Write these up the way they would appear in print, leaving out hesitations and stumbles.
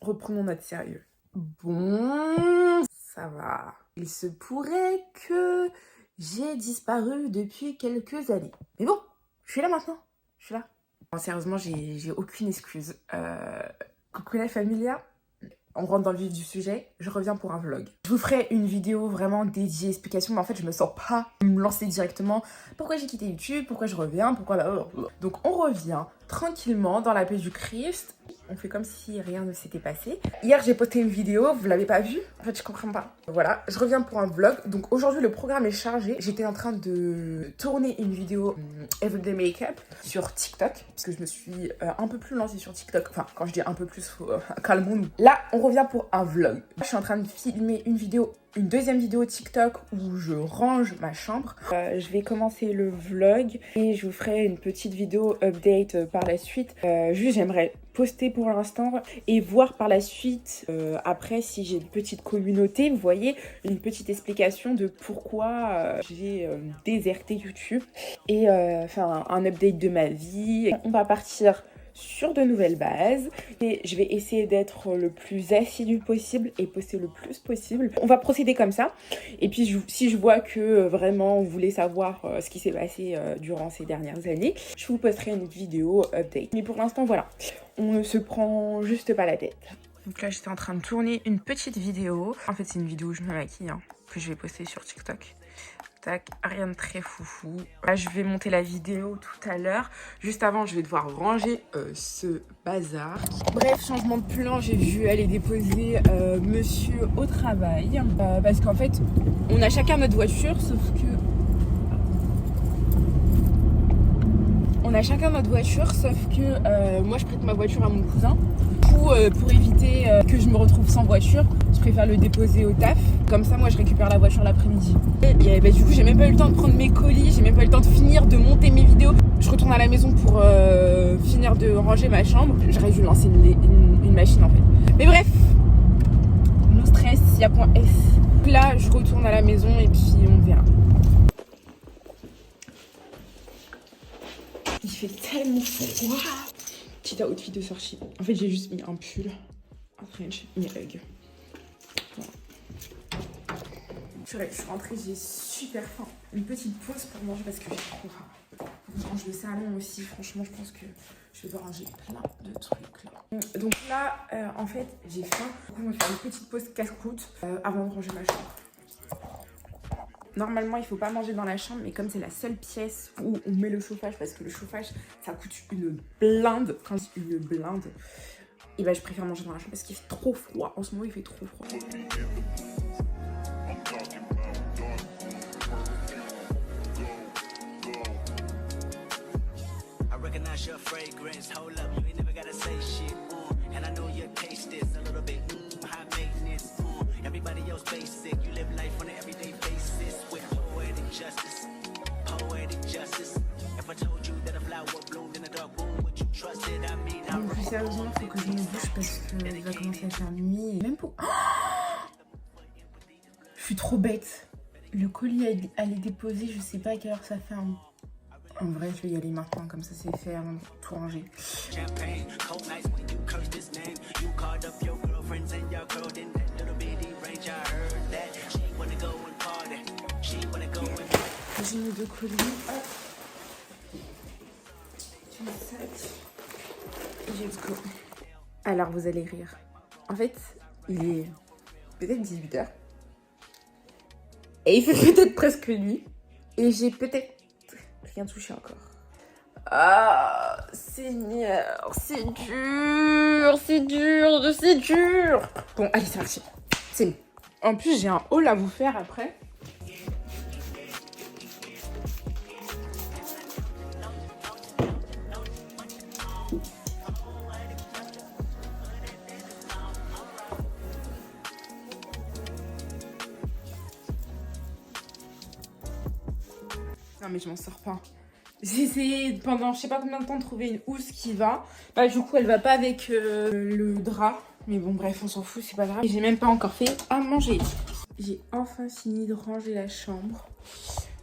reprenons notre sérieux. Bon, ça va. Il se pourrait que j'ai disparu depuis quelques années. Mais bon, je suis là maintenant. Je suis là. Bon, sérieusement, j'ai aucune excuse. Coucou la familia. On rentre dans le vif du sujet, je reviens pour un vlog. Je vous ferai une vidéo vraiment dédiée, explication, mais en fait je me sens pas me lancer directement. Pourquoi j'ai quitté YouTube, pourquoi je reviens, pourquoi là... Donc on revient tranquillement dans la paix du Christ. On fait comme si rien ne s'était passé. Hier j'ai posté une vidéo, vous l'avez pas vue? En fait je comprends pas. Voilà, je reviens pour un vlog. Donc aujourd'hui le programme est chargé. J'étais en train de tourner une vidéo Everyday Makeup sur TikTok. Parce que je me suis un peu plus lancée sur TikTok. Enfin quand je dis un peu plus, calmons-nous. Là on revient pour un vlog. Je suis en train de filmer une deuxième vidéo TikTok où je range ma chambre. Je vais commencer le vlog et je vous ferai une petite vidéo update par la suite. Juste j'aimerais poster pour l'instant et voir par la suite après si j'ai une petite communauté, vous voyez, une petite explication de pourquoi j'ai déserté YouTube et faire un update de ma vie. On va partir sur de nouvelles bases et je vais essayer d'être le plus assidu possible et poster le plus possible. On va procéder comme ça et puis si je vois que vraiment vous voulez savoir ce qui s'est passé durant ces dernières années, je vous posterai une vidéo update. Mais pour l'instant voilà, on ne se prend juste pas la tête. Donc là j'étais en train de tourner une petite vidéo. En fait c'est une vidéo où je me maquille que je vais poster sur TikTok. Tac, rien de très foufou. Là, je vais monter la vidéo tout à l'heure. Juste avant, je vais devoir ranger ce bazar. Bref, changement de plan, j'ai vu aller déposer monsieur au travail. Parce qu'en fait, on a chacun notre voiture, sauf que... moi, je prête ma voiture à mon cousin. Pour éviter que je me retrouve sans voiture, je préfère le déposer au taf. Comme ça, moi, je récupère la voiture l'après-midi. Et du coup, j'ai même pas eu le temps de prendre mes colis, j'ai même pas eu le temps de finir de monter mes vidéos. Je retourne à la maison pour finir de ranger ma chambre. J'aurais dû lancer une machine en fait. Mais bref, no stress, il y a point S. Là, je retourne à la maison et puis on verra. Il fait tellement froid. Petit outfit de sortie. En fait, j'ai juste mis un pull, un trench, mes hugs. Voilà. Je suis rentrée, j'ai super faim. Une petite pause pour manger parce que j'ai trop faim. Je range le salon aussi. Franchement, je pense que je vais devoir ranger plein de trucs là. Donc là, en fait, j'ai faim. Du coup, on va faire une petite pause casse-croûte avant de ranger ma chambre. Normalement, il faut pas manger dans la chambre, mais comme c'est la seule pièce où on met le chauffage, parce que le chauffage, ça coûte une blinde. Quand je dis une blinde, et ben je préfère manger dans la chambre parce qu'il fait trop froid. En ce moment, il fait trop froid. Donc plus sérieusement, il faut que je me bouge parce qu'il va commencer à faire nuit. Et même pour... Oh, je suis trop bête. Le colis à les déposer, je sais pas à quelle heure ça fait. En vrai, je vais y aller maintenant, comme ça c'est fait avant de tout ranger. J'ai mis 2 colis. Hop. J'ai un sac. Et let's go. Alors vous allez rire. En fait, il est peut-être 18h. Et il fait peut-être presque nuit. Et j'ai peut-être rien touché encore. Ah, Seigneur, c'est dur, c'est dur, c'est dur. Bon, allez, c'est parti. C'est bon. En plus, j'ai un haul à vous faire après. Non mais je m'en sors pas. J'ai essayé pendant je sais pas combien de temps de trouver une housse qui va. Bah du coup elle va pas avec le drap. Mais bon bref on s'en fout, c'est pas grave. J'ai même pas encore fait à manger. J'ai enfin fini de ranger la chambre.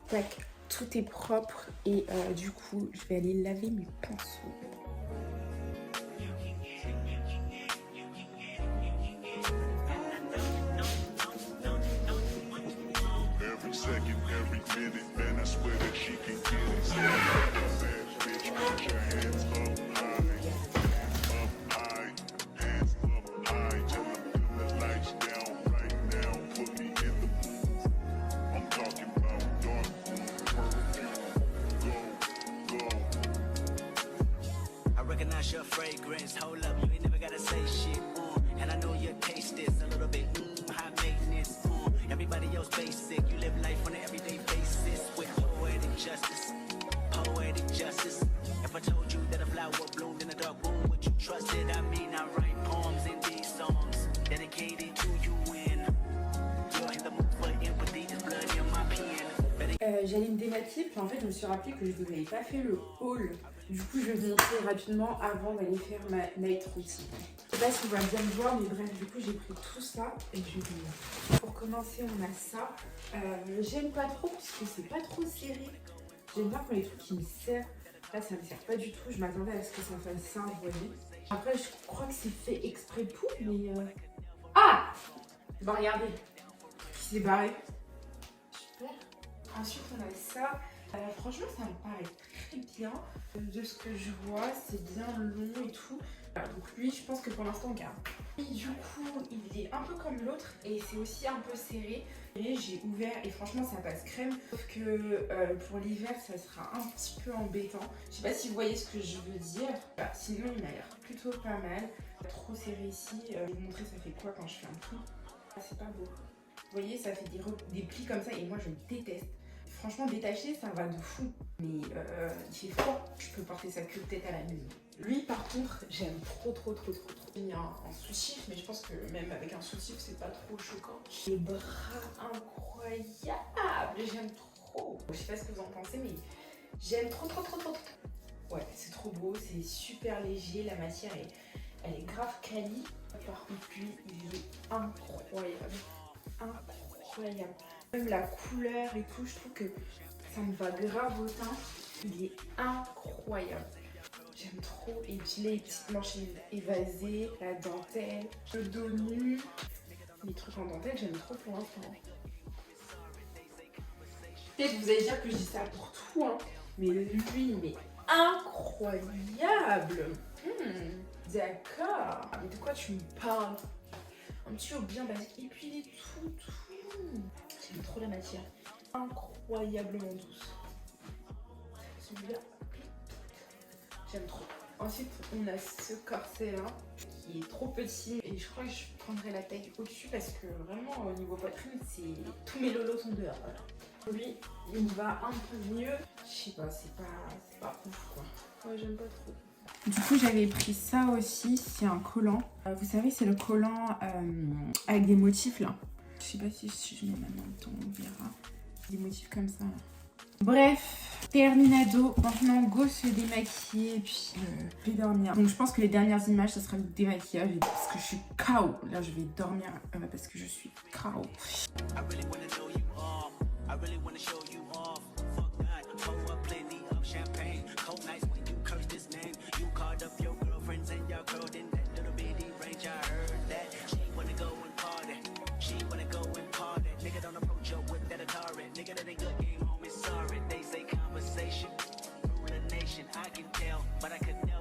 Tac, tout est propre. Et du coup je vais aller laver mes pinceaux. second, every minute, man, I swear that she can get it. Say, bad bitch, put your hands up high, hands up high. Tell them dim the lights down right now. Put me in the mood. I'm talking about dark room, perfume. Go. I recognize your fragrance. Hold up, you ain't never gotta say shit. And I know your taste is a little bit high maintenance. Everybody else basic. You live life on an everyday basis with poetic justice. Poetic justice. If I told you that a flower bloomed in a dark room, would you trust it? I mean, I write poems in these songs dedicated to you when you're in the mood for empathy. There's blood in my pen. J'allais me démaquiller, puis en fait je me suis rappelé que je ne vous avais pas fait le haul. Du coup je vais vous montrer rapidement avant d'aller faire ma night routine. Je sais pas si on va bien me voir, mais bref, du coup j'ai pris tout ça et je vais vous montrer. Pour commencer on a ça. J'aime pas trop parce que c'est pas trop serré. J'aime bien quand les trucs qui me serrent. Là ça me sert pas du tout, je m'attendais à ce que ça fasse ça, vous voyez. Après je crois que c'est fait exprès pour, mais... Ah bah regardez, qui s'est barré. Super. Ensuite on a ça. Franchement ça me paraît très bien. De ce que je vois c'est bien long et tout. Donc lui je pense que pour l'instant on garde. Et du coup il est un peu comme l'autre et c'est aussi un peu serré. Et j'ai ouvert et franchement ça passe crème. Sauf que pour l'hiver ça sera un petit peu embêtant. Je sais pas si vous voyez ce que je veux dire. Sinon il m'a l'air plutôt pas mal. Trop serré ici. Je vais vous montrer ça fait quoi quand je fais un pli. C'est pas beau. Vous voyez ça fait des plis comme ça et moi je déteste. Franchement détaché ça va de fou. Mais il fait froid. Je peux porter ça que peut-être à la maison. Lui par contre j'aime trop. Il y a un soutif mais je pense que même avec un soutif c'est pas trop choquant. Les bras incroyables. J'aime trop. Je sais pas ce que vous en pensez mais j'aime trop. Ouais c'est trop beau. C'est super léger. La matière elle est grave quali. Par contre lui il est incroyable. Même la couleur et tout, je trouve que ça me va grave au teint. Il est incroyable. J'aime trop. Et puis les petites manches évasées, la dentelle, le dos nu. Les trucs en dentelle, j'aime trop pour l'instant. Peut-être que vous allez dire que je dis ça pour tout, hein. Mais lui, il est incroyable. D'accord. Mais de quoi tu me parles? Un petit haut bien basique. Et puis il est tout. J'aime trop la matière. Incroyablement douce. Celui-là, j'aime trop. Ensuite, on a ce corset-là qui est trop petit. Et je crois que je prendrai la taille au-dessus parce que vraiment, au niveau poitrine, tous mes lolos sont dehors. Voilà. Lui, il me va un peu mieux. Je sais pas, c'est pas ouf quoi. Ouais, j'aime pas trop. Du coup, j'avais pris ça aussi. C'est un collant. Vous savez, c'est le collant avec des motifs là. Je sais pas si je mets maintenant le temps, on verra. Des motifs comme ça. Là. Bref, terminado. Maintenant, go se démaquiller et puis je vais dormir. Donc je pense que les dernières images, ça sera le démaquillage parce que je suis KO. Là, je vais dormir parce que je suis KO. I can tell, but I could never